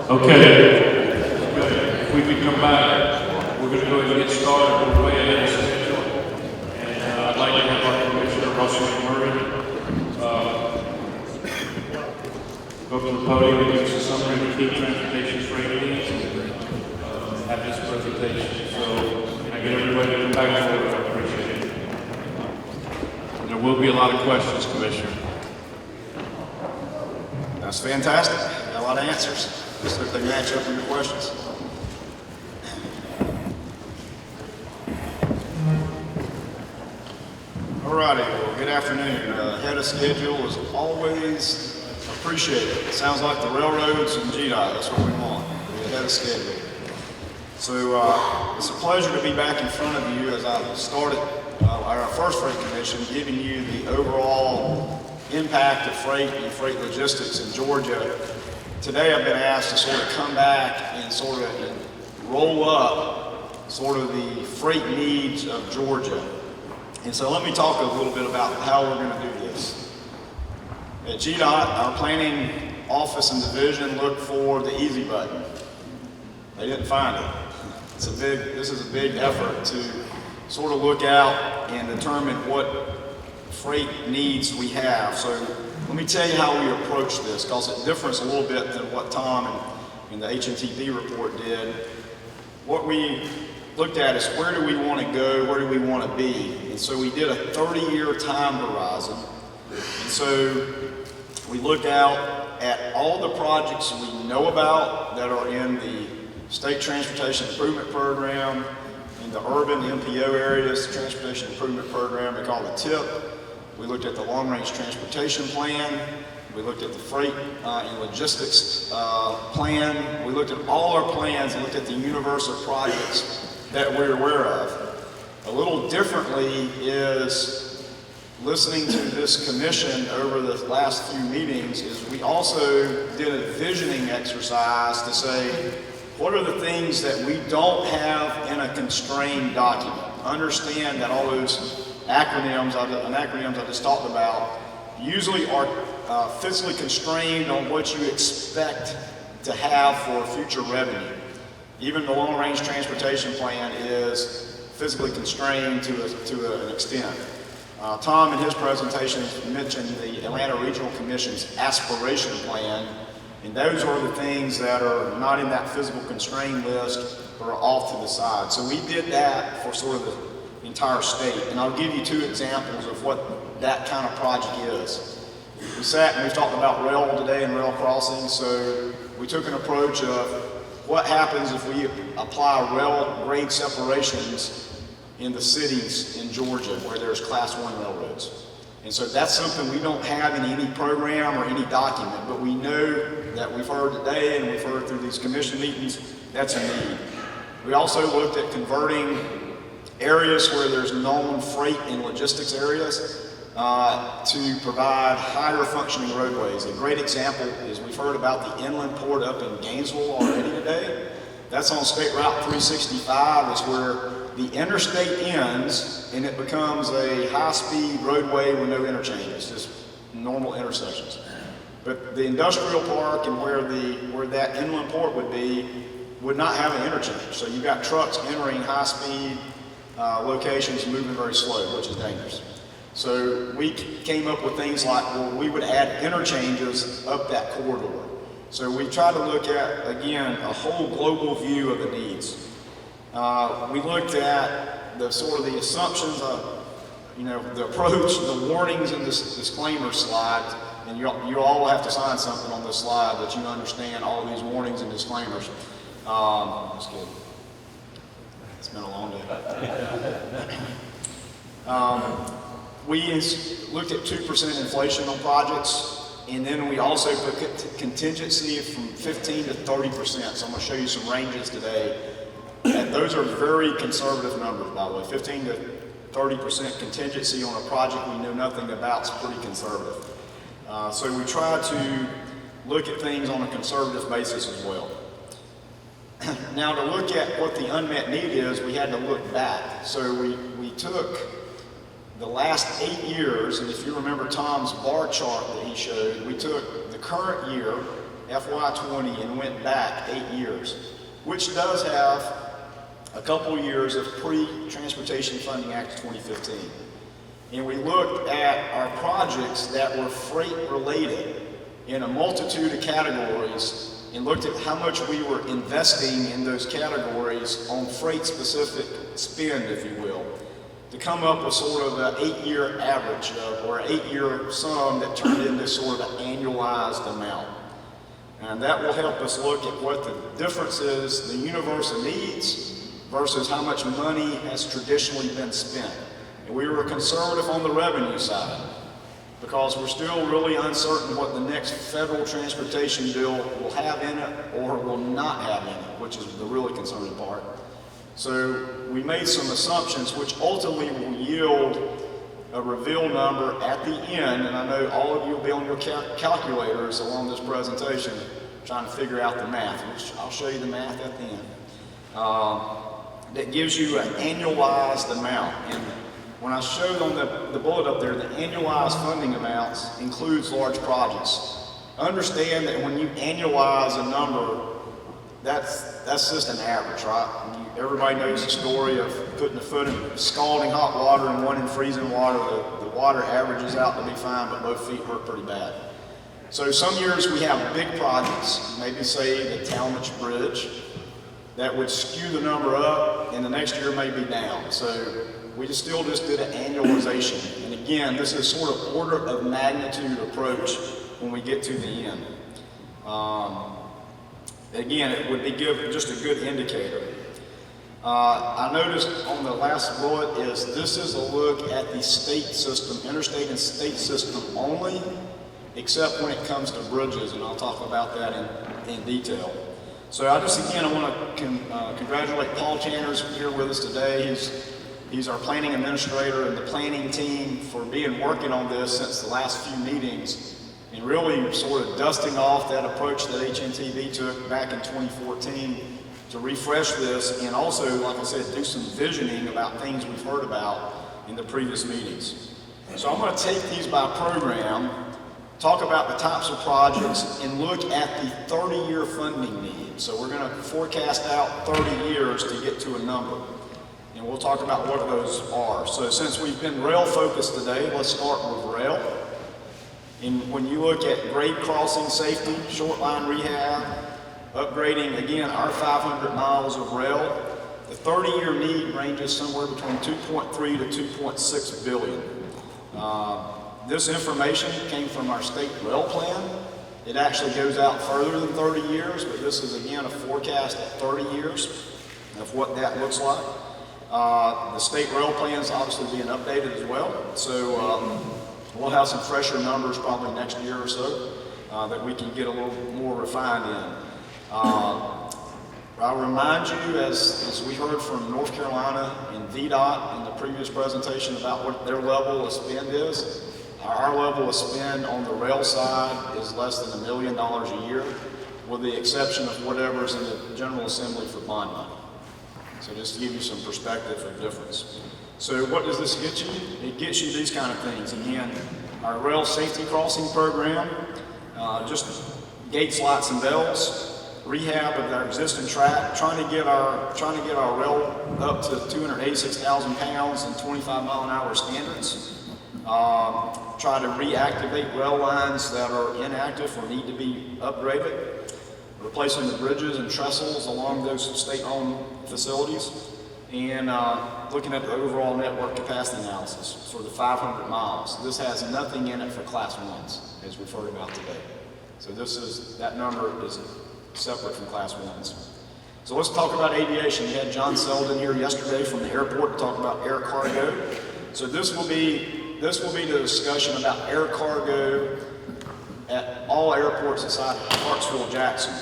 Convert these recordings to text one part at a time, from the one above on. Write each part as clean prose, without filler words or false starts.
Okay, if we could come back, we're going to go ahead and get started. We're way ahead of schedule. And I'd like to have our Commissioner Russell McMurray go up to the podium and give us a summary of the key transportation freight needs and have this presentation. So can I get everybody to come back forward? I appreciate it. And there will be a lot of questions, Commissioner. That's fantastic. Got a lot of answers. Let's see if they match up with your questions. Alrighty, well, good afternoon. Ahead of schedule is always appreciated. It sounds like the railroads and GDOT, that's what we want. We're ahead of schedule. So it's a pleasure to be back in front of you as I started our first Freight Commission, giving you the overall impact of freight and freight logistics in Georgia. Today I've been asked to sort of come back and sort of roll up sort of the freight needs of Georgia. And so let me talk a little bit about how we're going to do this. At GDOT, our planning office and division looked for the easy button. They didn't find it. This is a big effort to sort of look out and determine what freight needs we have. So let me tell you how we approach this, because it differs a little bit than what Tom and the HNTP report did. What we looked at is where do we want to go, where do we want to be? And so we did a 30-year time horizon. And so we looked out at all the projects we know about that are in the State Transportation Improvement Program, in the urban MPO areas, the Transportation Improvement Program, they call it TIP. We looked at the Long Range Transportation Plan. We looked at the Freight and Logistics Plan. We looked at all our plans and looked at the universe of projects that we're aware of. A little differently is listening to this commission over the last few meetings is we also did a visioning exercise to say, what are the things that we don't have in a constrained document? Understand that all those acronyms I just talked about usually are physically constrained on what you expect to have for future revenue. Even the Long Range Transportation Plan is physically constrained to an extent. Tom in his presentation mentioned the Atlanta Regional Commission's aspiration plan, and those are the things that are not in that physical constraint list but are off to the side. So we did that for sort of the entire state, and I'll give you two examples of what that kind of project is. We sat and we talked about rail today and rail crossing, so we took an approach of what happens if we apply rail grade separations in the cities in Georgia where there's Class 1 railroads. And so that's something we don't have in any program or any document, but we know that we've heard today and we've heard through these commission meetings, that's a need. We also looked at converting areas where there's known freight and logistics areas to provide higher functioning roadways. A great example is we've heard about the inland port up in Gainesville already today. That's on State Route 365, is where the interstate ends and it becomes a high-speed roadway with no interchanges, just normal intersections. But the industrial park and where that inland port would be would not have an interchange. So you've got trucks entering high-speed locations moving very slow, which is dangerous. So we came up with things like, well, we would add interchanges up that corridor. So we tried to look at, again, a whole global view of the needs. We looked at the sort of the assumptions of, the approach, the warnings in this disclaimer slide, and you all have to sign something on this slide that you understand all of these warnings and disclaimers. Just kidding. It's been a long day. We looked at 2% inflation on projects, and then we also put contingency from 15 to 30%. So I'm going to show you some ranges today. And those are very conservative numbers, by the way. 15 to 30% contingency on a project we know nothing about is pretty conservative. So we try to look at things on a conservative basis as well. Now, to look at what the unmet need is, we had to look back. So we took the last 8 years, and if you remember Tom's bar chart that he showed, we took the current year, FY20 and went back 8 years, which does have a couple years of pre-Transportation Funding Act 2015. And we looked at our projects that were freight related in a multitude of categories and looked at how much we were investing in those categories on freight specific spend, if you will, to come up with sort of an 8-year average or an 8-year sum that turned into sort of an annualized amount. And that will help us look at what the difference is, the universe of needs versus how much money has traditionally been spent. And we were conservative on the revenue side because we're still really uncertain what the next federal transportation bill will have in it or will not have in it, which is the really concerning part. So we made some assumptions which ultimately will yield a reveal number at the end, and I know all of you will be on your calculators along this presentation trying to figure out the math, which I'll show you the math at the end. That gives you an annualized amount. And when I showed on the bullet up there, the annualized funding amounts includes large projects. Understand that when you annualize a number, that's just an average, right? Everybody knows the story of putting a foot in scalding hot water and one in freezing water. The water averages out to be fine, but both feet hurt pretty bad. So some years we have big projects, maybe say the Talmadge Bridge, that would skew the number up, and the next year may be down. So we still just did an annualization. And again, this is sort of order of magnitude approach when we get to the end. Again, it would be just a good indicator. I noticed on the last bullet is this is a look at the state system, interstate and state system only, except when it comes to bridges, and I'll talk about that in detail. So I want to congratulate Paul Tanner's here with us today. He's our planning administrator and the planning team for working on this since the last few meetings and really sort of dusting off that approach that HNTV took back in 2014 to refresh this and also, like I said, do some visioning about things we've heard about in the previous meetings. So I'm going to take these by program, talk about the types of projects, and look at the 30-year funding need. So we're going to forecast out 30 years to get to a number. And we'll talk about what those are. So since we've been rail focused today, let's start with rail. And when you look at grade crossing safety, short line rehab, upgrading, again, our 500 miles of rail, the 30-year need ranges somewhere between 2.3 to 2.6 billion. This information came from our state rail plan. It actually goes out further than 30 years, but this is again a forecast at 30 years of what that looks like. The state rail plan is obviously being updated as well, so we'll have some fresher numbers probably next year or so that we can get a little more refined in. I'll remind you, as we heard from North Carolina and VDOT in the previous presentation about what their level of spend is, our level of spend on the rail side is less than $1 million a year, with the exception of whatever's in the General Assembly for bond money. So just to give you some perspective of difference. So what does this get you? It gets you these kind of things. Again, our rail safety crossing program, just gates, lights, and bells, rehab of our existing track, trying to get our rail up to 286,000 pounds and 25-mile-an-hour standards. Try to reactivate rail lines that are inactive or need to be upgraded, replacing the bridges and trestles along those state-owned facilities, and looking at the overall network capacity analysis for the 500 miles. This has nothing in it for Class 1s, as we've heard about today. So that number is separate from Class 1s. So let's talk about aviation. We had John Selden here yesterday from the airport to talk about air cargo. So this will be the discussion about air cargo at all airports inside Clarksville, Jackson.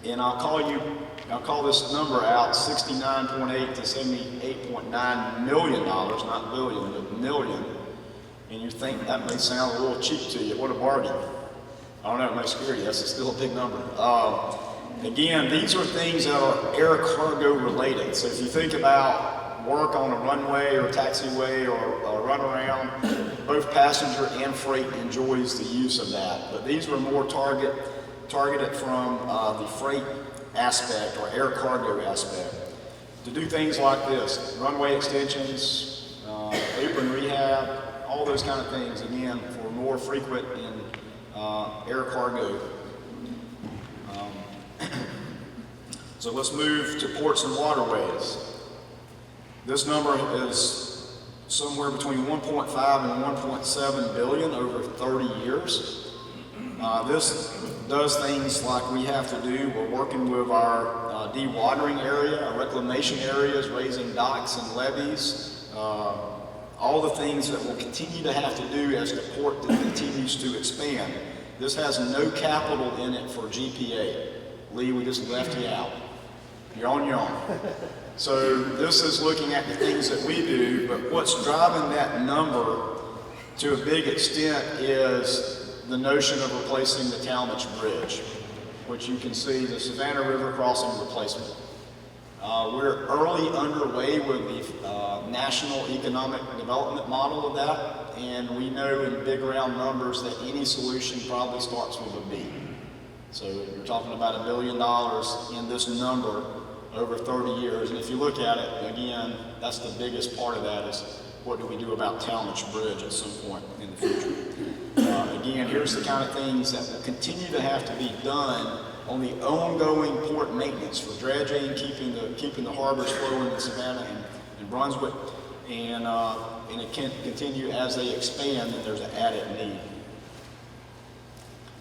And I'll call this number out, $69.8 to $78.9 million, not billion, but million. And you think that may sound a little cheap to you. What a bargain. I don't know, it may scare you. That's still a big number. Again, these are things that are air cargo related. So if you think about work on a runway or a taxiway or a runaround, both passenger and freight enjoys the use of that. But these were more target target it from the freight aspect or air cargo aspect to do things like this: runway extensions, apron rehab, all those kind of things, again, for more frequent in air cargo. So let's move to ports and waterways. This number is somewhere between 1.5 and 1.7 billion over 30 years. This does things like we have to do. We're working with our dewatering area, our reclamation areas, raising docks and levees, all the things that we'll continue to have to do as the port continues to expand. This has no capital in it for GPA. Lee, we just left you out. You're on your own. So this is looking at the things that we do, but what's driving that number to a big extent is the notion of replacing the Talmadge Bridge, which you can see the Savannah River crossing replacement. We're early underway with the national economic development model of that, and we know in big round numbers that any solution probably starts with a B. So you're talking about $1 billion in this number over 30 years, and if you look at it, again, that's the biggest part of that is what do we do about Talmadge Bridge at some point in the future. Again, here's the kind of things that will continue to have to be done on the ongoing port maintenance for dredging, keeping the harbors flowing in Savannah and Brunswick, and it can continue as they expand, and there's an added need.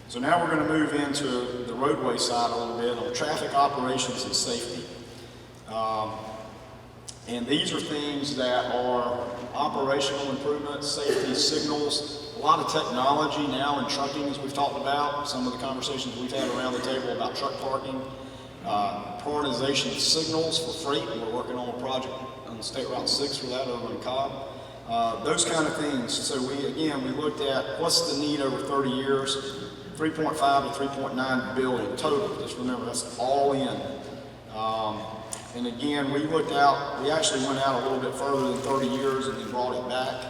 So now we're going to move into the roadway side a little bit on traffic operations and safety. And these are things that are operational improvements, safety signals, a lot of technology now in trucking, as we've talked about, some of the conversations we've had around the table about truck parking, prioritization of signals for freight. We're working on a project on State Route 6 for that over in Cobb. Those kind of things. So we looked at what's the need over 30 years, 3.5 to 3.9 billion total. Just remember, that's all in. And again, we actually went out a little bit further than 30 years and then brought it back.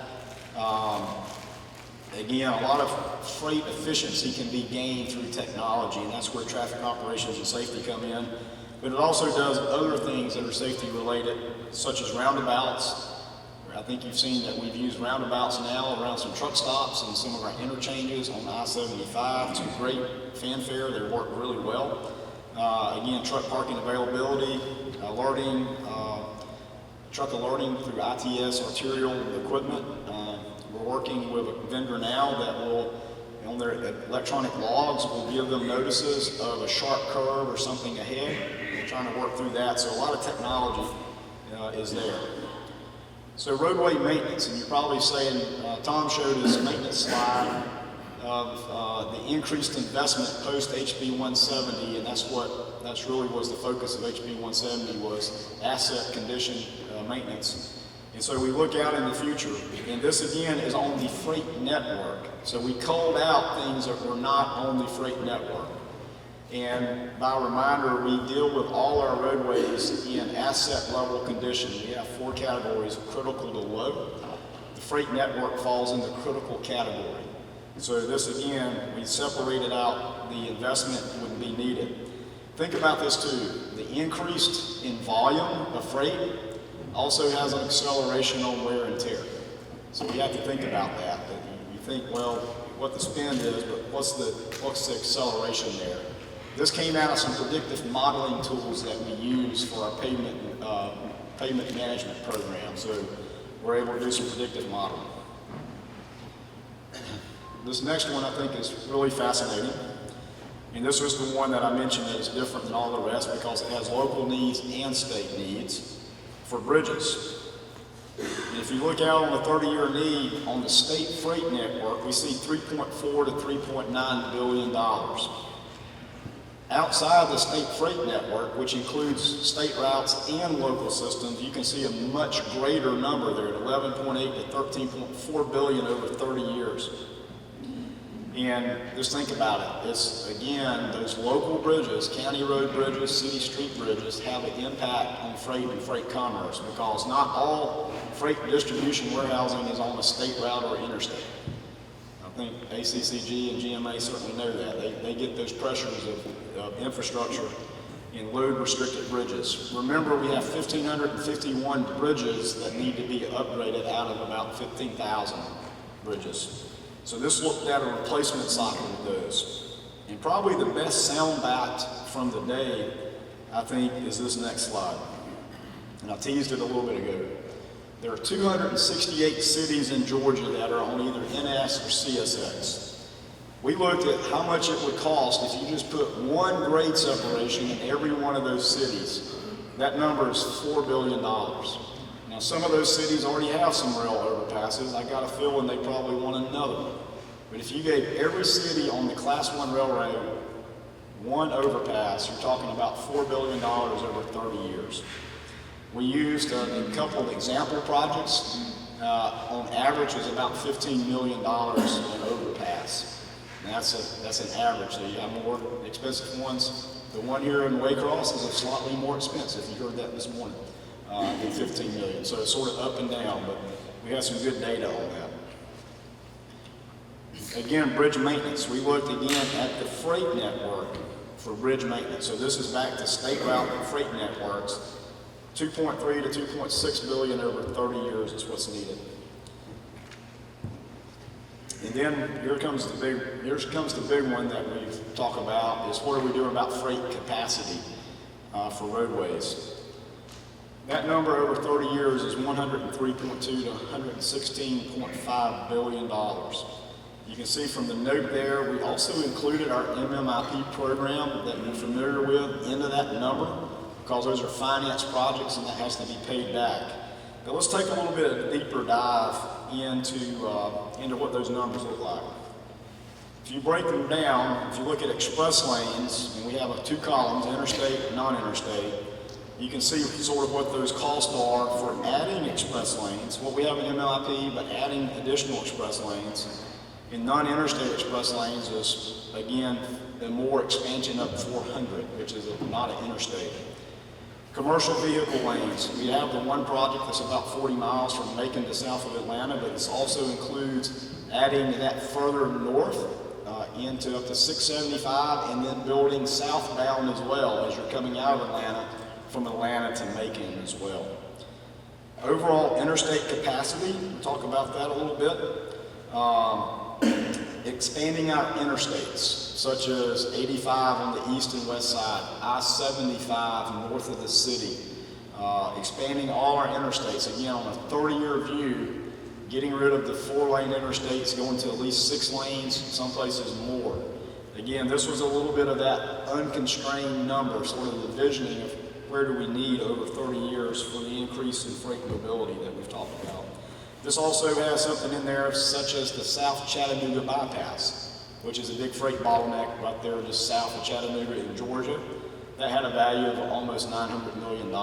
Again, a lot of freight efficiency can be gained through technology, and that's where traffic operations and safety come in. But it also does other things that are safety related, such as roundabouts. I think you've seen that we've used roundabouts now around some truck stops and some of our interchanges on I-75 to great fanfare. They work really well. Again, truck parking availability, alerting, truck alerting through ITS arterial equipment. We're working with a vendor now that will, on their electronic logs, will give them notices of a sharp curve or something ahead. We're trying to work through that, so a lot of technology is there. So roadway maintenance, and you're probably saying, Tom showed his maintenance slide of the increased investment post HB 170, and that's really was the focus of HB 170 was asset condition maintenance. And so we look out in the future, and this again is on the freight network. So we called out things that were not on the freight network. And by reminder, we deal with all our roadways in asset level condition. We have 4 categories: critical to low. The freight network falls in the critical category. So this again, we separated out the investment would be needed. Think about this too. The increase in volume of freight also has an acceleration on wear and tear. So we have to think about that. You think, well, what the spend is, but what's the acceleration there? This came out of some predictive modeling tools that we use for our pavement management program. So we're able to do some predictive modeling. This next one I think is really fascinating. And this was the one that I mentioned that is different than all the rest because it has local needs and state needs for bridges. And if you look out on the 30-year need on the state freight network, we see $3.4 to $3.9 billion. Outside the state freight network, which includes state routes and local systems, you can see a much greater number there at 11.8 to 13.4 billion over 30 years. And just think about it. It's, again, those local bridges, county road bridges, city street bridges, have an impact on freight and freight commerce because not all freight distribution warehousing is on a state route or interstate. think ACCG and GMA certainly know that. They get those pressures of infrastructure in load-restricted bridges. Remember, we have 1,551 bridges that need to be upgraded out of about 15,000 bridges. So this looked at a replacement cycle of those. And probably the best soundbite from the day, I think, is this next slide. And I teased it a little bit ago. There are 268 cities in Georgia that are on either NS or CSX. We looked at how much it would cost if you just put one grade separation in every one of those cities. That number is $4 billion. Now, some of those cities already have some rail overpasses. I got a feeling they probably want another one. But if you gave every city on the Class 1 railroad one overpass, you're talking about $4 billion over 30 years. We used a couple of example projects. On average, is about $15 million in overpass. And that's an average. So you have more expensive ones. The one here in Waycross is slightly more expensive. You heard that this morning, than $15 million. So it's sort of up and down, but we have some good data on that. Again, bridge maintenance. We looked again at the freight network for bridge maintenance. So this is back to state route and freight networks. 2.3 to 2.6 billion over 30 years is what's needed. And then here comes the big one that we talk about is what are we doing about freight capacity for roadways. That number over 30 years is 103.2 to 116.5 billion dollars. You can see from the note there, we also included our MMIP program that you're familiar with into that number because those are finance projects and that has to be paid back. But let's take a little bit of a deeper dive into what those numbers look like. If you break them down, if you look at express lanes, and we have two columns, interstate and non-interstate, you can see sort of what those costs are for adding express lanes, what we have in MLIP, but adding additional express lanes. In non-interstate express lanes is, again, the more expansion up 400, which is not an interstate. Commercial vehicle lanes, we have the one project that's about 40 miles from Macon to south of Atlanta, but this also includes adding that further north into up to 675 and then building southbound as well as you're coming out of Atlanta, from Atlanta to Macon as well. Overall interstate capacity, we'll talk about that a little bit. Expanding our interstates, such as 85 on the east and west side, I-75 north of the city, expanding all our interstates, again on a 30-year view, getting rid of the 4-lane interstates, going to at least 6 lanes, some places more. Again, this was a little bit of that unconstrained number, sort of the visioning of where do we need over 30 years for the increase in freight mobility that we've talked about. This also has something in there such as the South Chattanooga bypass, which is a big freight bottleneck right there just south of Chattanooga in Georgia. That had a value of almost $900 million.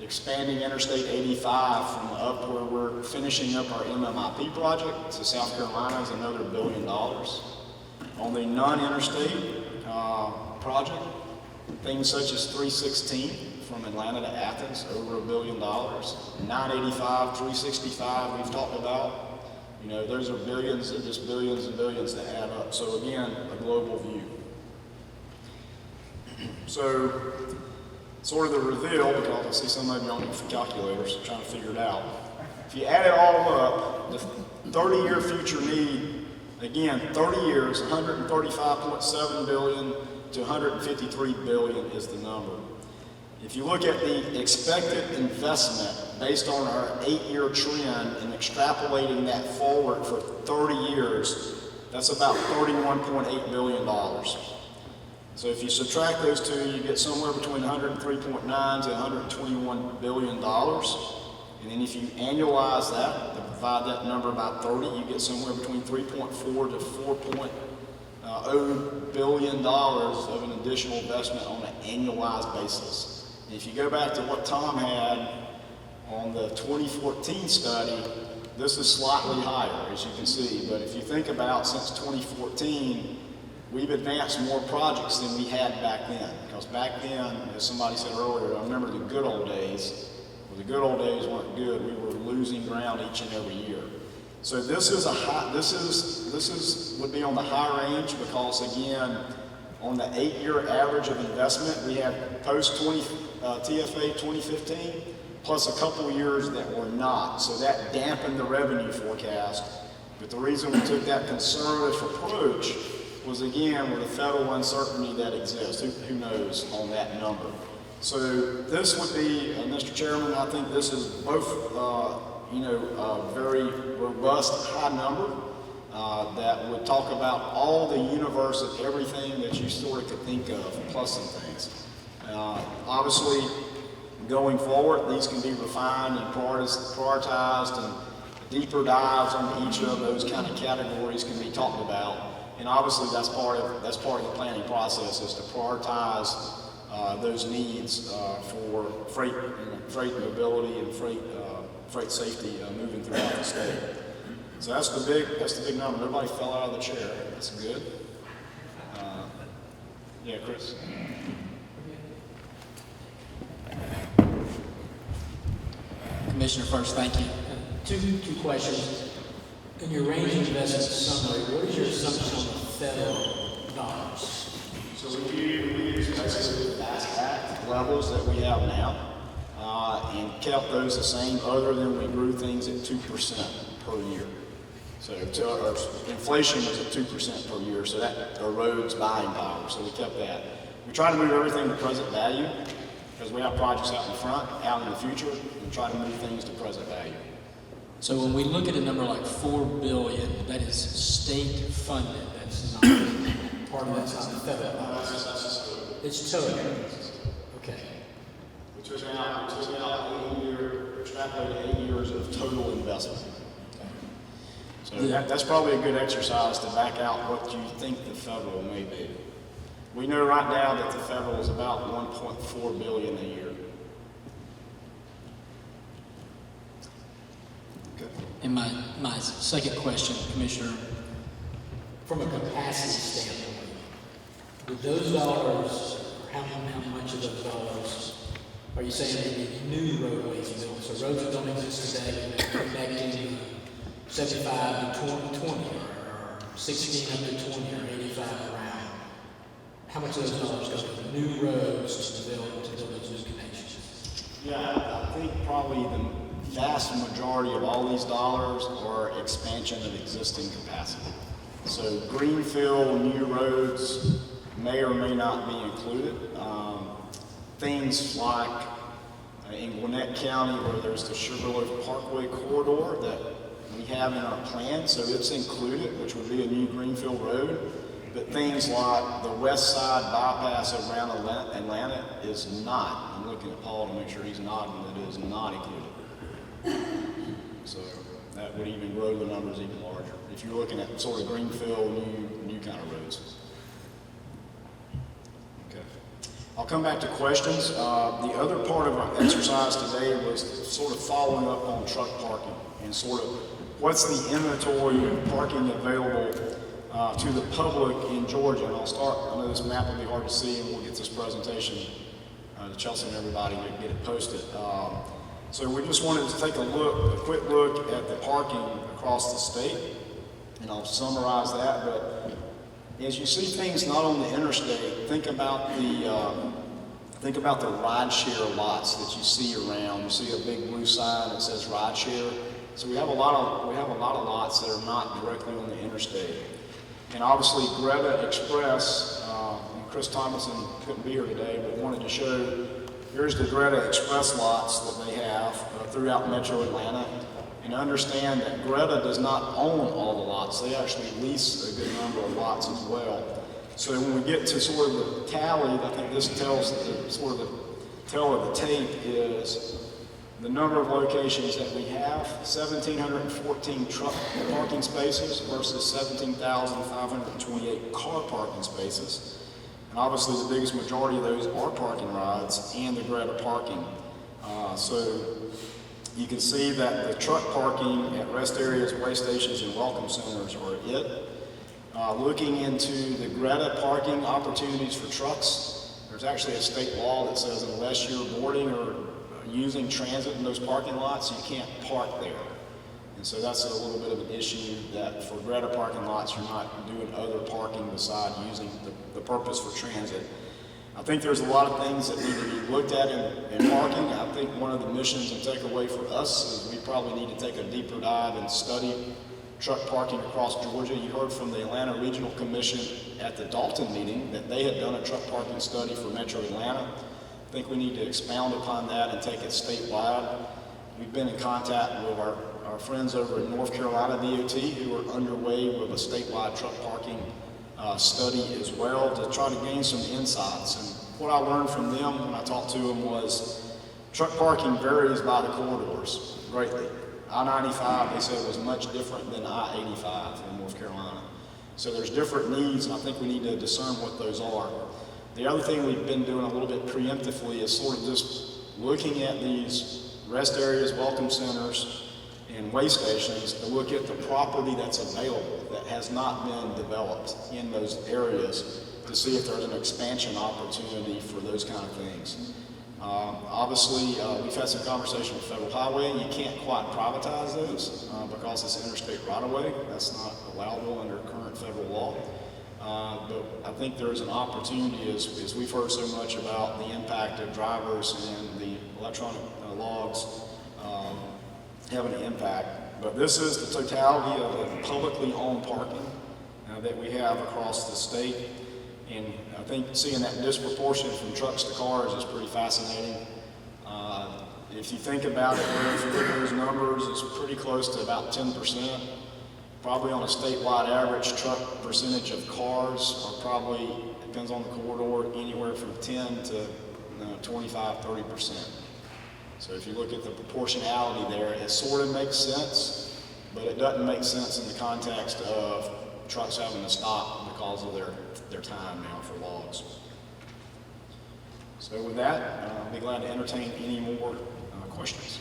Expanding Interstate 85 from up where we're finishing up our MMIP project to South Carolina is another $1 billion. On the non-interstate project, things such as 316 from Atlanta to Athens, over $1 billion. 985, 365 we've talked about. You know, those are billions and just billions and billions that add up. So again, a global view. So, sort of the reveal, because I see some of you on your calculators trying to figure it out. If you add it all up, the 30-year future need, again, 30 years, 135.7 billion to 153 billion is the number. If you look at the expected investment based on our 8-year trend and extrapolating that forward for 30 years, that's about $31.8 billion. So if you subtract those two, you get somewhere between 103.9 to 121 billion dollars. And then if you annualize that, divide that number by 30, you get somewhere between 3.4 to 4.0 billion dollars of an additional investment on an annualized basis. And if you go back to what Tom had on the 2014 study, this is slightly higher, as you can see. But if you think about since 2014, we've advanced more projects than we had back then. Because back then, as somebody said earlier, I remember the good old days. Well, the good old days weren't good. We were losing ground each and every year. So this is would be on the high range because again, on the 8-year average of investment, we have post TFA 2015, plus a couple of years that were not. So that dampened the revenue forecast. But the reason we took that conservative approach was again with the federal uncertainty that exists. Who knows on that number? So this would be, Mr. Chairman, I think this is both, a very robust high number that would talk about all the universe of everything that you sort of could think of, plus some things. Obviously, going forward, these can be refined and prioritized, and deeper dives on each of those kind of categories can be talked about. And obviously, that's part of the planning process, is to prioritize those needs for freight mobility and freight safety moving throughout the state. So that's the big number. Everybody fell out of the chair. That's good. Yeah, Chris. Commissioner, first, thank you. Two questions. In your range of investment summary, what is your assumption on the federal dollars? So we use basically the Fast Act levels that we have now, and kept those the same, other than we grew things at 2% per year. So inflation was at 2% per year, so that erodes buying power. So we kept that. We try to move everything to present value because we have projects out in front, out in the future, and try to move things to present value. So when we look at a number like $4 billion, that is state funded. That's not part of that's not the federal dollars. It's total. Okay. We took out 8 years of total investment. So that's probably a good exercise to back out what you think the federal may be. We know right now that the federal is about $1.4 billion a year. Okay. And my second question, Commissioner, from a capacity standpoint, with those dollars, or how much of those dollars are you saying they need new roadways built? So roads that don't exist today, connecting 75 to 20, or 16 up to 20, or 85 around. How much of those dollars go to new roads to build those new connections? Yeah, I think probably the vast majority of all these dollars are expansion of existing capacity. So greenfield new roads may or may not be included. Things like in Gwinnett County, where there's the Sugarloaf Parkway corridor that we have in our plan, so it's included, which would be a new greenfield road. But things like the west side bypass around Atlanta is not. I'm looking at Paul to make sure he's nodding. That is not included. So that would even grow the numbers even larger if you're looking at sort of greenfield, new kind of roads. Okay. I'll come back to questions. The other part of our exercise today was sort of following up on truck parking and sort of what's the inventory of parking available to the public in Georgia. And I'll start, I know this map will be hard to see, and we'll get this presentation to Chelsea and everybody to get it posted. So we just wanted to take a quick look at the parking across the state, and I'll summarize that. But as you see things not on the interstate, think about the rideshare lots that you see around. You see a big blue sign that says rideshare. So we have a lot of lots that are not directly on the interstate. And obviously Greta Express, and Chris Thomason couldn't be here today, but wanted to show, here's the Greta Express lots that they have throughout Metro Atlanta. And understand that Greta does not own all the lots. They actually lease a good number of lots as well. So when we get to sort of the tally, I think this tells sort of the tell of the tape is the number of locations that we have, 1,714 truck parking spaces versus 17,528 car parking spaces. And obviously the biggest majority of those are parking rides and the Greta parking. So you can see that the truck parking at rest areas, way stations, and welcome centers are it. Looking into the Greta parking opportunities for trucks, there's actually a state law that says unless you're boarding or using transit in those parking lots, you can't park there. And so that's a little bit of an issue that for Greta parking lots, you're not doing other parking beside using the purpose for transit. I think there's a lot of things that need to be looked at in parking. I think one of the missions and takeaway for us is we probably need to take a deeper dive and study truck parking across Georgia. You heard from the Atlanta Regional Commission at the Dalton meeting that they had done a truck parking study for Metro Atlanta. I think we need to expound upon that and take it statewide. We've been in contact with our friends over in North Carolina DOT who are underway with a statewide truck parking study as well to try to gain some insights. And what I learned from them when I talked to them was truck parking varies by the corridors greatly. I-95, they said, was much different than I-85 in North Carolina. So there's different needs, and I think we need to discern what those are. The other thing we've been doing a little bit preemptively is sort of just looking at these rest areas, welcome centers, and way stations to look at the property that's available that has not been developed in those areas to see if there's an expansion opportunity for those kind of things. Obviously, we've had some conversation with Federal Highway. You can't quite privatize those because it's interstate right-of-way. That's not allowable under current federal law. But I think there's an opportunity, as we've heard so much about the impact of drivers and the electronic logs having an impact. But this is the totality of the publicly owned parking that we have across the state. And I think seeing that disproportion from trucks to cars is pretty fascinating. If you think about it, if you look at those numbers, it's pretty close to about 10%. Probably on a statewide average, truck percentage of cars are probably, depends on the corridor, anywhere from 10 to 25, 30%. So if you look at the proportionality there, it sort of makes sense, but it doesn't make sense in the context of trucks having to stop because of their time now for logs. So with that, I'll be glad to entertain any more questions.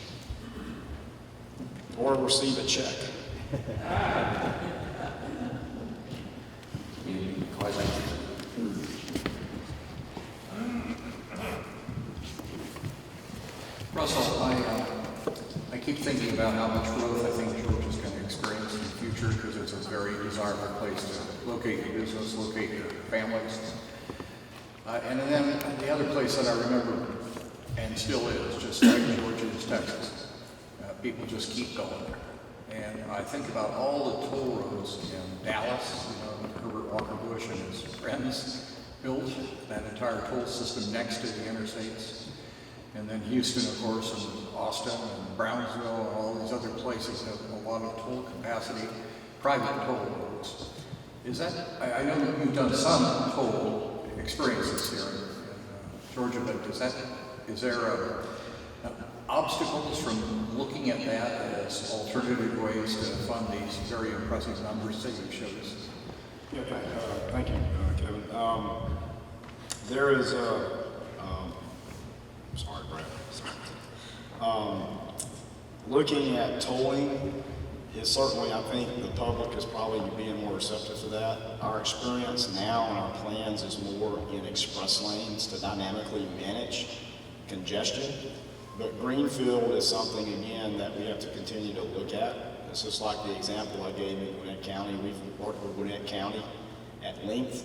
Or receive a check. Any questions? Russell, I keep thinking about how much growth I think Georgia's going to experience in the future because it's a very desirable place to locate your business, locate your families. And then the other place that I remember, and still is, just like Georgia is Texas, people just keep going there. And I think about all the toll roads in Dallas, Herbert Walker Bush and his friends built that entire toll system next to the interstates. And then Houston, of course, and Austin and Brownsville and all these other places have a lot of toll capacity, private toll roads. Is that, I know that you've done some toll experiences here in Georgia, but is there obstacles from looking at that as alternative ways to fund these very impressive numbers that you showed us? Yeah, thank you, Kevin. There is sorry, Brad. Looking at tolling is certainly, I think, the public is probably being more receptive to that. Our experience now and our plans is more in express lanes to dynamically manage congestion. But greenfield is something, again, that we have to continue to look at. It's just like the example I gave in Gwinnett County. We've worked with Gwinnett County at length,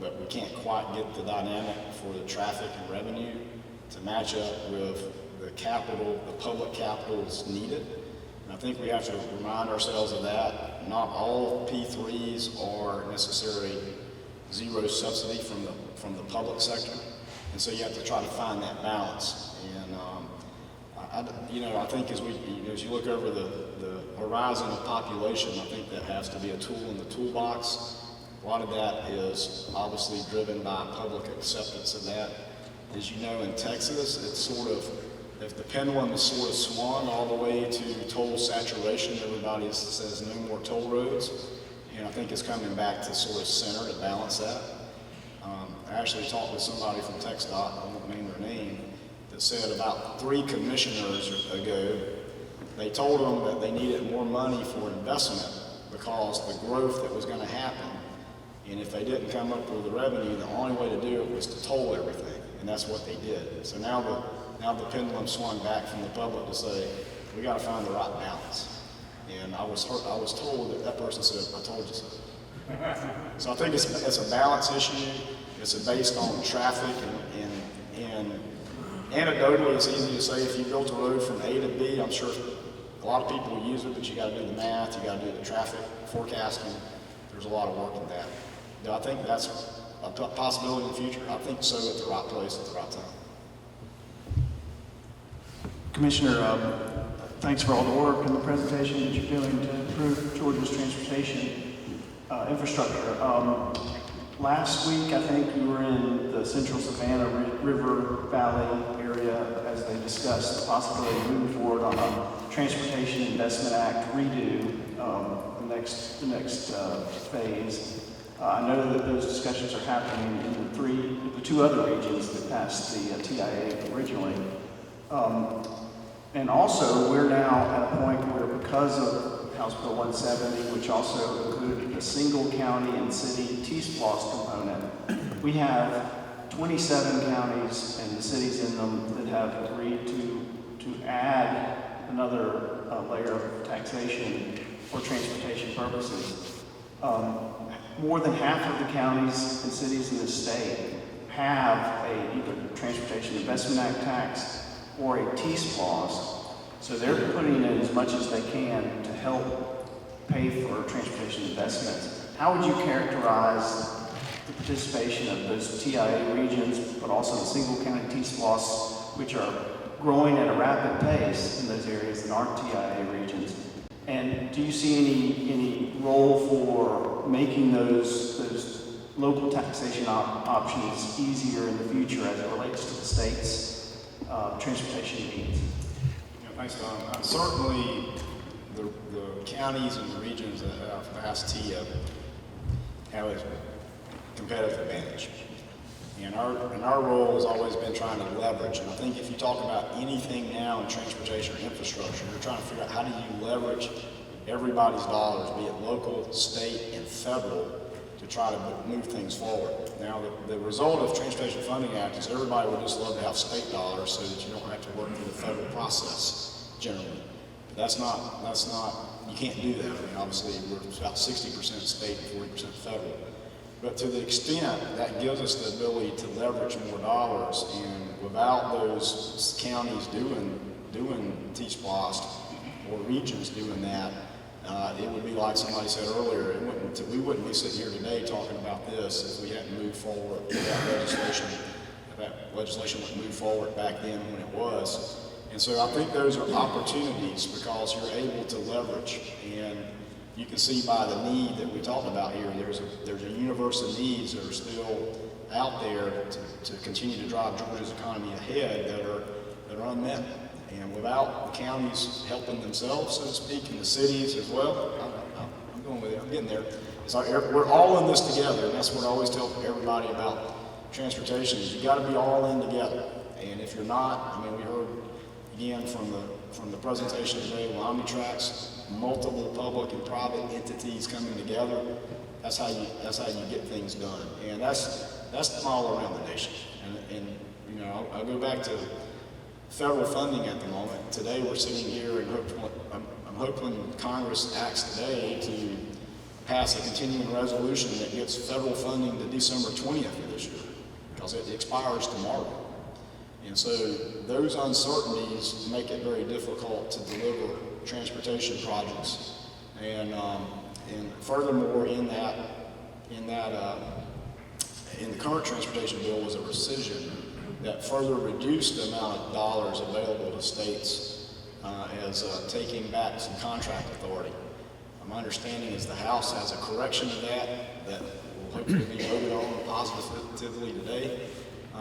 but we can't quite get the dynamic for the traffic and revenue to match up with the capital, the public capital is needed. And I think we have to remind ourselves of that. Not all P3s are necessarily zero subsidy from the public sector. And so you have to try to find that balance. And I think as you look over the horizon of population, I think that has to be a tool in the toolbox. A lot of that is obviously driven by public acceptance of that. As you know, in Texas, it's sort of, if the pendulum is sort of swung all the way to toll saturation, everybody says no more toll roads. And I think it's coming back to sort of center to balance that. I actually talked with somebody from TxDOT, I won't name their name, that said about 3 commissioners ago, they told them that they needed more money for investment because the growth that was going to happen, and if they didn't come up with the revenue, the only way to do it was to toll everything, and that's what they did. So now the pendulum swung back from the public to say, we got to find the right balance. And I was told that person said, "I told you so." So I think it's a balance issue. It's based on traffic and anecdotally, it's easy to say if you built a road from A to B, I'm sure a lot of people will use it, but you got to do the math, you got to do the traffic forecasting. There's a lot of work in that. Do I think that's a possibility in the future? I think so, at the right place at the right time. Commissioner, thanks for all the work and the presentation that you're doing to improve Georgia's transportation infrastructure. Last week, I think you were in the central Savannah River Valley area as they discussed the possibility of moving forward on a Transportation Investment Act redo, the next phase. I know that those discussions are happening in the two other regions that passed the TIA originally. And also, we're now at a point where, because of House Bill 170, which also included a single county and city T-SPLOST component, we have 27 counties and the cities in them that have agreed to add another layer of taxation for transportation purposes. More than half of the counties and cities in the state have either Transportation Investment Act tax or a T-SPLOST. So they're putting in as much as they can to help pay for transportation investments. How would you characterize the participation of those TIA regions, but also the single county T-SPLOSTs, which are growing at a rapid pace in those areas that aren't TIA regions? And do you see any role for making those local taxation options easier in the future as it relates to the state's transportation needs? Thanks, Don. Certainly, the counties and the regions that have passed TIA have a competitive advantage. And our role has always been trying to leverage. And I think if you talk about anything now in transportation or infrastructure, you're trying to figure out how do you leverage everybody's dollars, be it local, state, and federal, to try to move things forward. Now, the result of Transportation Funding Act is everybody would just love to have state dollars so that you don't have to work through the federal process, generally. But that's not, you can't do that. I mean, obviously, we're about 60% state and 40% federal. But to the extent that gives us the ability to leverage more dollars, and without those counties doing T-SPLOST or regions doing that, it would be like somebody said earlier, we wouldn't be sitting here today talking about this if we hadn't moved forward with that legislation. That legislation would move forward back then when it was. And so I think those are opportunities because you're able to leverage. And you can see by the need that we talked about here, there's a universe of needs that are still out there to continue to drive Georgia's economy ahead that are unmet. And without the counties helping themselves, so to speak, and the cities as well, I'm going with it, I'm getting there. It's like we're all in this together, and that's what I always tell everybody about transportation, is you gotta be all in together. And if you're not, I mean, we heard again from the presentation today with Omnitracks, multiple public and private entities coming together, that's how you get things done. And that's all around the nation. And you know, I'll go back to federal funding at the moment. Today we're sitting here and I'm hoping Congress acts today to pass a continuing resolution that gets federal funding to December 20th of this year, because it expires tomorrow. And so those uncertainties make it very difficult to deliver transportation projects. And furthermore, in the current transportation bill was a rescission that further reduced the amount of dollars available to states as taking back some contract authority. My understanding is the House has a correction of that will hopefully be voted on positively today.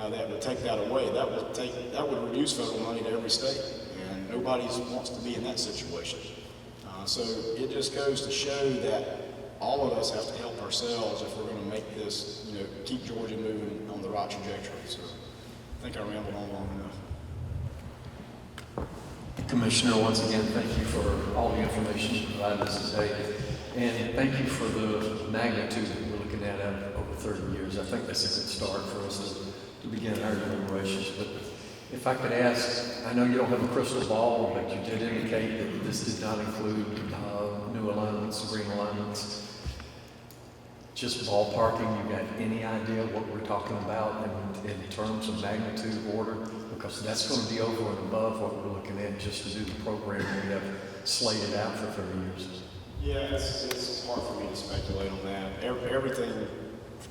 That would take that away. That would reduce federal money to every state, and nobody wants to be in that situation. So it just goes to show that all of us have to help ourselves if we're going to make this, keep Georgia moving on the right trajectory. So I think I rambled on long enough. Commissioner, once again, thank you for all the information you provided us today. And thank you for the magnitude that we're looking at over 30 years. I think that's a good start for us to begin our deliberations. But if I could ask, I know you don't have a crystal ball, but you did indicate that this did not include blue alignments, the green alignments. Just ballparking, you got any idea what we're talking about in terms of magnitude order? Because that's going to be over and above what we're looking at just to do the program we have slated out for 30 years. Yeah, it's hard for me to speculate on that. Everything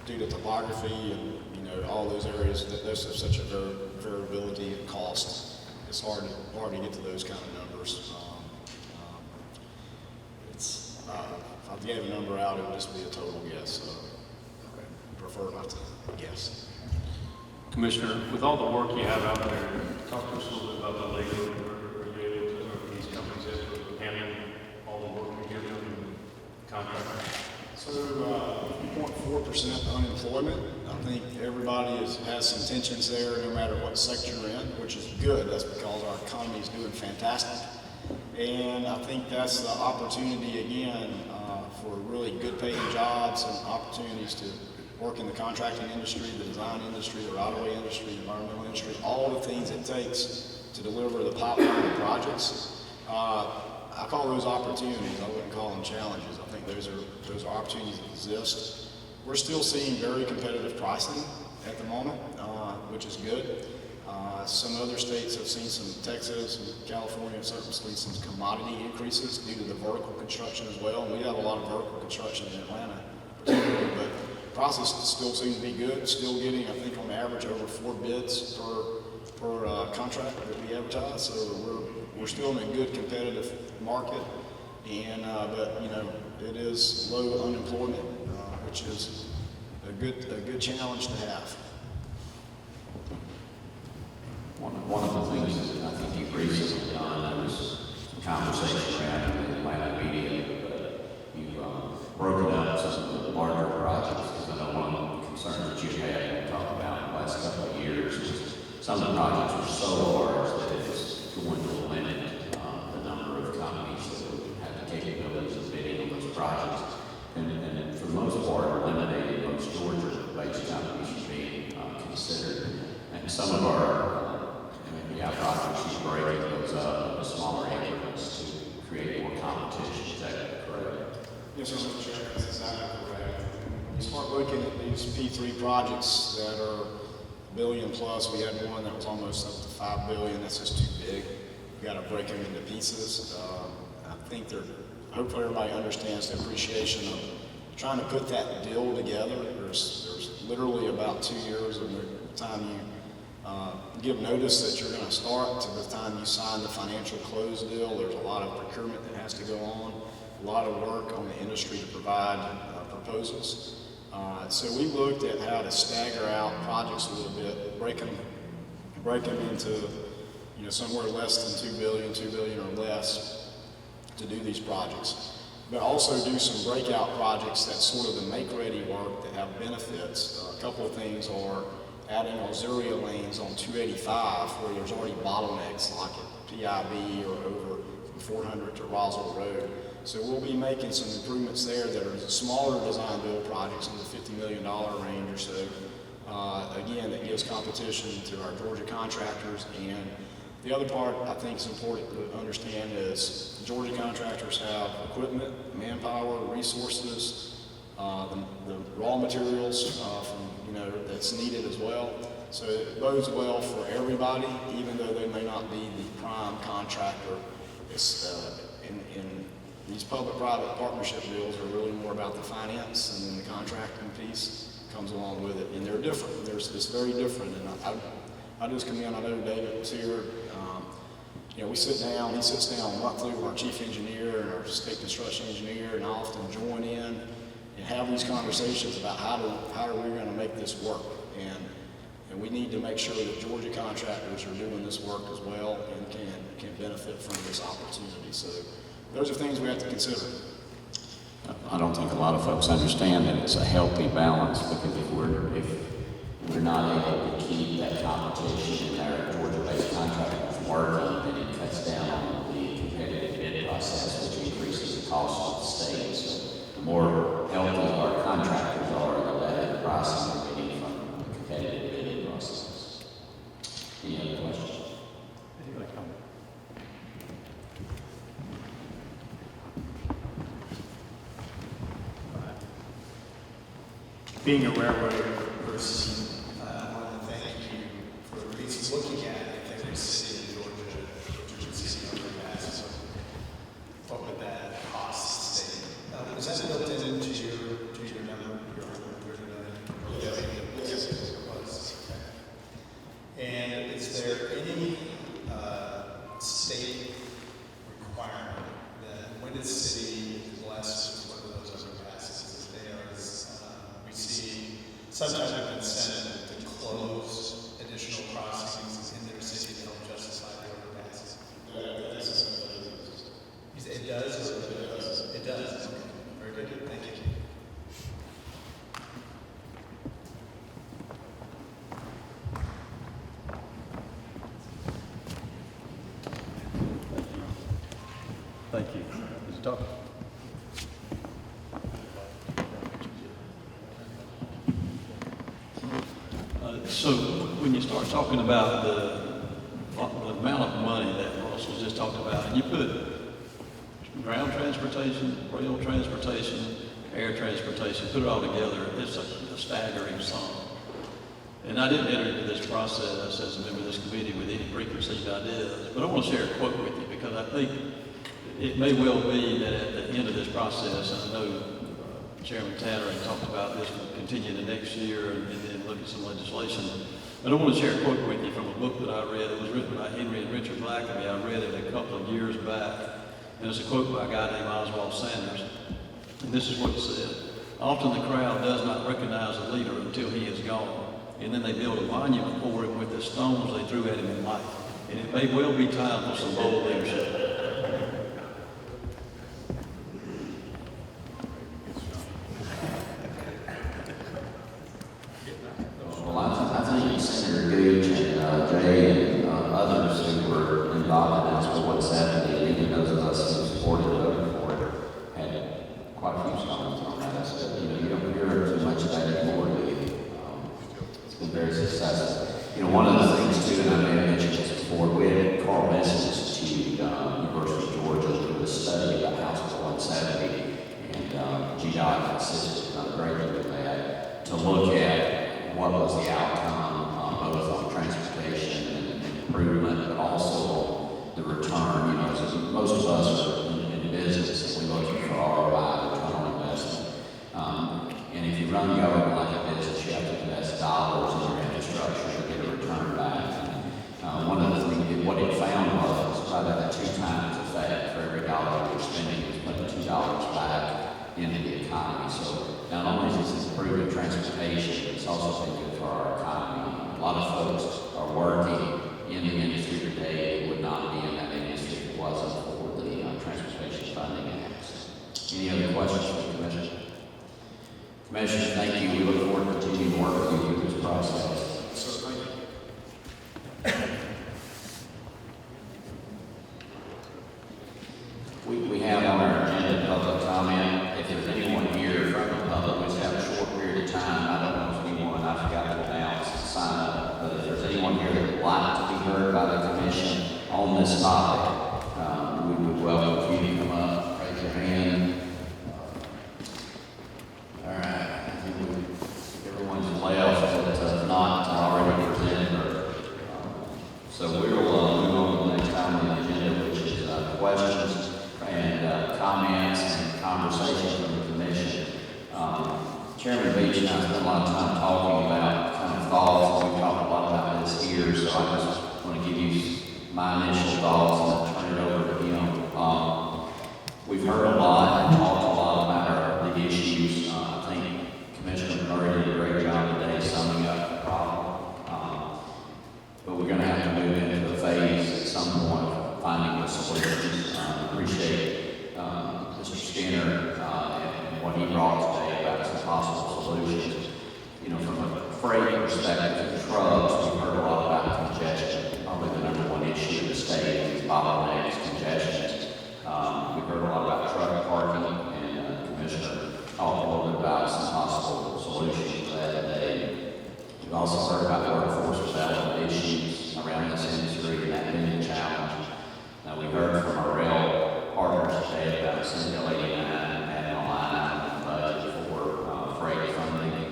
due to topography and, all those areas, those have such a variability in cost. It's hard to get to those kind of numbers. If I gave a number out, it would just be a total guess. So I prefer not to guess. Commissioner, with all the work you have out there, talk to us a little bit about the labor. Are you able to, are these companies able to handle all the work we give them and contractors? So 0.4% unemployment. I think everybody has some tensions there no matter what sector you're in, which is good. That's because our economy is doing fantastic. And I think that's the opportunity again for really good paying jobs and opportunities to work in the contracting industry, the design industry, the right-of-way industry, the environmental industry, all the things it takes to deliver the pipeline of projects. I call those opportunities. I wouldn't call them challenges. I think those are opportunities that exist. We're still seeing very competitive pricing at the moment, which is good. Some other states have seen Texas and California have certainly seen some commodity increases due to the vertical construction as well. And we have a lot of vertical construction in Atlanta, particularly, but prices still seem to be good. Still getting, I think, on average, over 4 bids per contract that we advertise. So we're still in a good competitive market, and but it is low unemployment, which is a good challenge to have. One of the things that I think you've recently done, there was some conversation around in the Atlanta media, but you've broken up some of the larger projects, because I know one of the concerns that you had and talked about in the last couple of years was some of the projects were so large that it was going to limit the number of companies that would have the capabilities of bidding on those projects. And for the most part, eliminated most Georgia-based companies from being considered. And some of our projects, you break those up into smaller increments to create more competition. Is that correct? Yes, sir, Mr. Chairman, that's exactly correct. You start looking at these P3 projects that are $1 billion plus. We had one that was almost up to $5 billion. That's just too big. You got to break them into pieces. I think hopefully everybody understands the appreciation of trying to put that deal together. There's literally about 2 years of the time you give notice that you're going to start to the time you sign the financial close deal. There's a lot of procurement that has to go on, a lot of work on the industry to provide proposals. So we looked at how to stagger out projects a little bit, break them into somewhere less than $2 billion or less to do these projects. But also do some breakout projects that's sort of the make-ready work that have benefits. A couple of things are adding auxiliary lanes on 285 where there's already bottlenecks like at PIB or over from 400 to Roswell Road. So we'll be making some improvements there that are smaller design build projects in the $50 million range or so. Again, that gives competition to our Georgia contractors. And the other part I think is important to understand is Georgia contractors have equipment, manpower, resources, the raw materials from that's needed as well. So it bodes well for everybody, even though they may not be the prime contractor. It's in these public-private partnership deals are really more about the finance, and then the contracting piece comes along with it. And they're different. It's very different. And I just come in. I know David was here. We sit down. He sits down monthly with our chief engineer and our state construction engineer, and I often join in and have these conversations about how are we going to make this work, and we need to make sure that Georgia contractors are doing this work as well and can benefit from this opportunity. So those are things we have to consider. I don't think a lot of folks understand that it's a healthy balance, because if we're not able to keep that competition in our Georgia-based contractors working, then it cuts down on the competitive bid process, which increases the cost of the state. So the more healthy our contractors are, the better the pricing we're getting from the competitive bidding process. Any other questions? being a railroad person, I want to thank you for at least looking at if every city in Georgia city overpass, what would that cost the state? Was that built into your number, your 130 million? Yes, it was. Okay. And is there any state requirement that when a city is blessed with one of those overpasses, they are receive some type of incentive to close additional crossings in their city to help justify the overpasses? It does? Or it does? It does. Okay. Very good. Thank you. Thank you. Mr. Tucker. So when you start talking about the amount of money that Ross was just talking about, and you put ground transportation, rail transportation, air transportation, put it all together, it's a staggering sum. And I didn't enter into this process as a member of this committee with any preconceived ideas, but I want to share a quote with you because I think it may well be that at the end of this process, and I know Chairman Tanner had talked about this will continue the next year and then look at some legislation. But I want to share a quote with you from a book that I read. It was written by Henry and Richard Blackaby. I read it a couple of years back. And it's a quote by a guy named Oswald Sanders. And this is what it said. Often the crowd does not recognize a leader until he is gone. And then they build a monument for him with the stones they threw at him in life. And it may well be time for some bold leadership. Jay and others who were involved in House 170, even those of us who supported voting for it, had quite a few stones thrown at us. But, you don't hear too much of that anymore, do you? It's been very successful. One of the things, too, and I may have mentioned this before, we had Carl Mess's Institute, University of Georgia, do a study about House 170, and GDOT assisted greatly with that, to look at what was the outcome, both on transportation and improvement, but also the return. So most of us are in business and we're looking for ROI, return on investment. And if you run government like a business, you have to invest dollars in your infrastructure to get a return back. And, one of the things, what it found was right at the 2 times effect for every dollar you're spending is putting $2 back into the economy. So not only is this improving transportation, it's also been good for our economy. A lot of folks are working in the industry today that would not be in that industry if it wasn't for the Transportation Funding Act. Any other questions from the Commissioner? Commissioner, thank you. We look forward to continuing to work with you through this process. So thank you. We have on our agenda public comment. If there's anyone here from the public, we just have a short period of time. I don't know if anyone, I forgot to announce, sign up. But if there's anyone here that would like to be heard by the Commission on this topic, we would welcome you to come up, raise your hand. All right. I think everyone's left that's not already presented. So we'll move on to the next item on the agenda, which is questions and comments and conversation from the Commission. Chairman Beach and I spent a lot of time talking about kind of thoughts, and we've talked a lot about this here, so I just want to give you my initial thoughts and then turn it over to him. We've heard a lot and talked a lot about the issues. I think Commissioner Murray did a great job today summing up the problem. But we're going to have to move into a phase at some point of finding the solutions. Appreciate Mr. Skinner and what he brought today about some possible solutions. From a freight perspective, trucks, we've heard a lot about congestion. Probably the #1 issue in the state is bottlenecks, congestion. We've heard a lot about truck parking, and Commissioner talked a little bit about some possible solutions to that today. We've also heard about workforce development issues around this industry and that being a challenge. Now, we heard from our rail partners today about Senate Bill 89 and a line item in the budget for freight funding.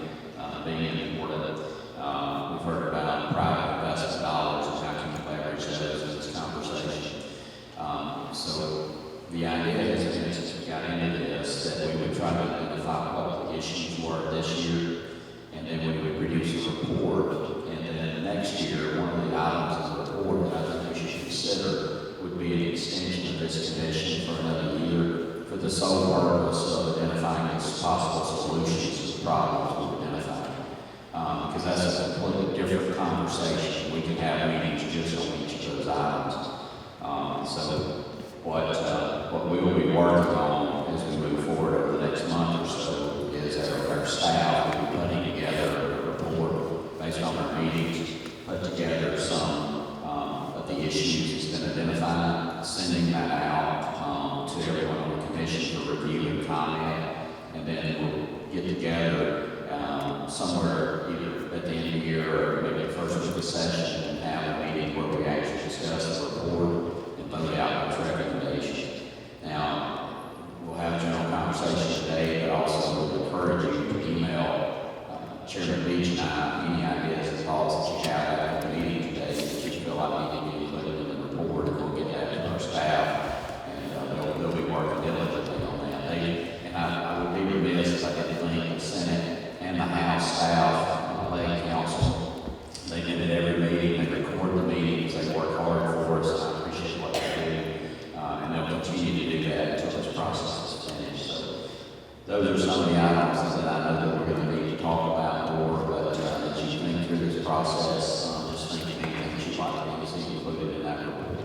this year, and then we would produce a report, and then next year, one of the items in the report that I think we should consider would be an extension of this commission for another year for the sole purpose of identifying possible solutions to the problems we've identified. Because that's a completely different conversation. We can have meetings just on each of those items. So what we will be working on as we move forward over the next month or so is our staff will be putting together a report based on our meetings, put together some of the issues that's been identified, sending that out to everyone on the commission for review and comment, and then we'll get together somewhere either at the end of the year or maybe the first week of session and have a meeting where we actually discuss the report and vote out those recommendations. Now, we'll have a general conversation today, but also we'll encourage you to email Chairman Beach and I any ideas and thoughts that you have after the meeting today that you feel like need to be included in the report, and we'll get that to our staff, and they'll be working diligently on that. I would be remiss if I didn't thank the Senate and the House staff and the Lake Council. They did it every meeting, they record the meetings, they work hard for us, and I appreciate what they do, and they'll continue to do that until this process is finished. So those are some of the items that I know that we're going to need to talk about more, but as you think through this process, just think of anything that you'd like to see included in that report.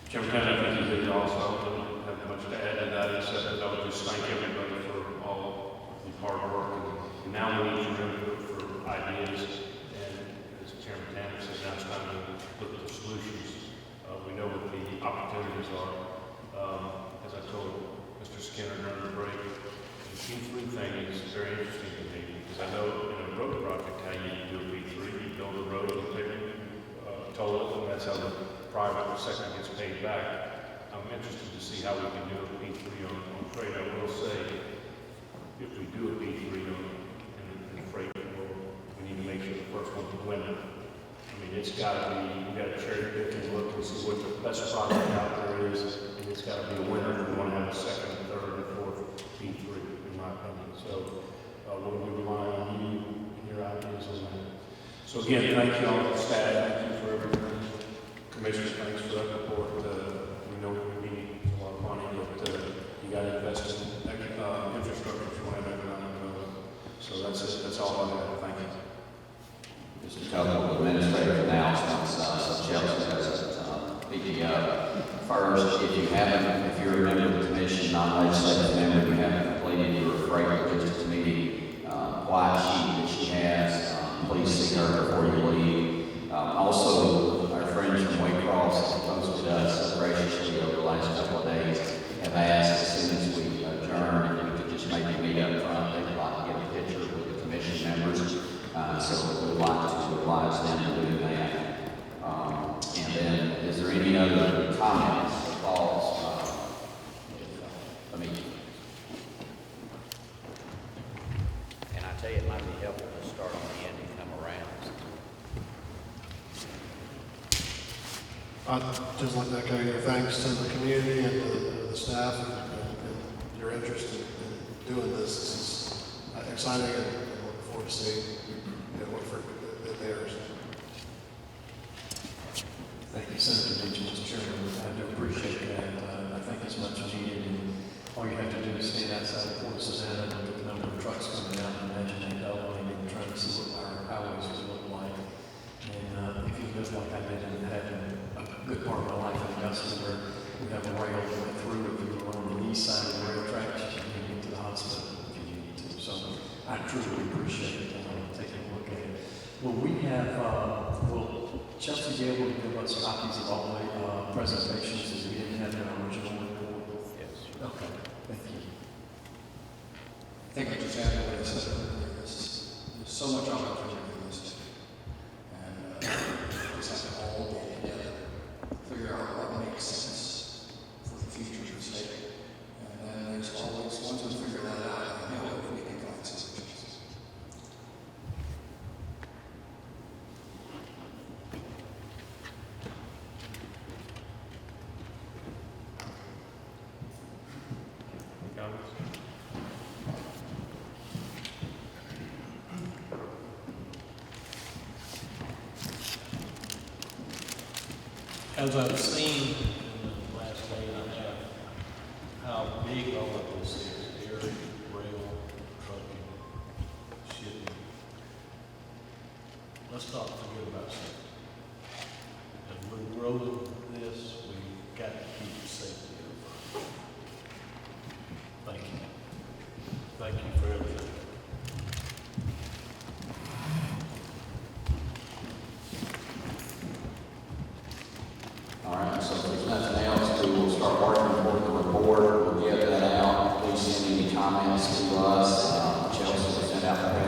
Chairman Kennedy, I think you did also. I don't have much to add to that, except that I would just thank everybody for all the hard work. And now we need to input for ideas. And as Chairman Tanner says, now it's time to look at the solutions. We know what the opportunities are. As I told Mr. Skinner during the break, the P3 thing is very interesting to me, because I know in a road project how you do a P3, you build a road, you pay toll it, and that's how the private sector gets paid back. I'm interested to see how we can do a P3 on freight. I will say, if we do a P3 in freight, we need to make sure the first one's a winner. I mean, it's got to be, we got to cherry pick and look and see what the best product out there is, and it's got to be a winner if we want to have a second, third, and fourth P3, in my opinion. So we'll be relying on you and your ideas on that. So again, thank you all, the staff, thank you for everything. Commissioners, thanks for that report. We know we need a lot of money, but you got to invest in infrastructure if you want to have everything. So that's it. That's all I have. Thank you. Just a couple of administrative announcements. Chelsea has speaking up. First, if you're a member of the commission, non-legislative member, you haven't completed your freight logistics committee white sheet that she has, please see her before you leave. Also, our friends from Waycross have posted us graciously over the last couple of days, have asked as soon as we adjourn if we could just maybe meet up front. They'd like to get a picture with the commission members. So we'd like to oblige them to do that. And then, is there any other comments or thoughts? And I tell you, it might be helpful to start on the end and come around. I'd just like to echo your thanks to the community and the staff and your interest in doing this. This is exciting, and looking forward to seeing what fruit it bears. Thank you, Senator Beach, Mr. Chairman. I do appreciate that. I think it's much needed, and all you have to do is stand outside the Port of Savannah and look at the number of trucks coming out and imagine that doubling and trying to see what our highways would look like. And if you live like I did and had a good part of my life in Augusta, where we have a rail that went through, if you were on the east side of the rail tracks, you can get to the hospital if you need to. So I truly appreciate taking a look at it. Will we have, will Chelsea be able to give us copies of all the presentations as we didn't have in our original report? Yes. Okay, thank you. I think I just added what I said earlier. There's so much opportunity in this, and just have to all get together, figure out what makes sense for the future of the state, and then there's always, once we figure that out, we can find solutions. Comments? As I've seen in the last day and a half, how big all of this is, air, rail, trucking, shipping. Let's not forget about safety. As we're growing this, we've got to keep safety in mind. Thank you. Thank you for everything. All right, so if there's nothing else, we will start working toward the report. We'll get that out. Please send any comments to us. Chelsea will send out the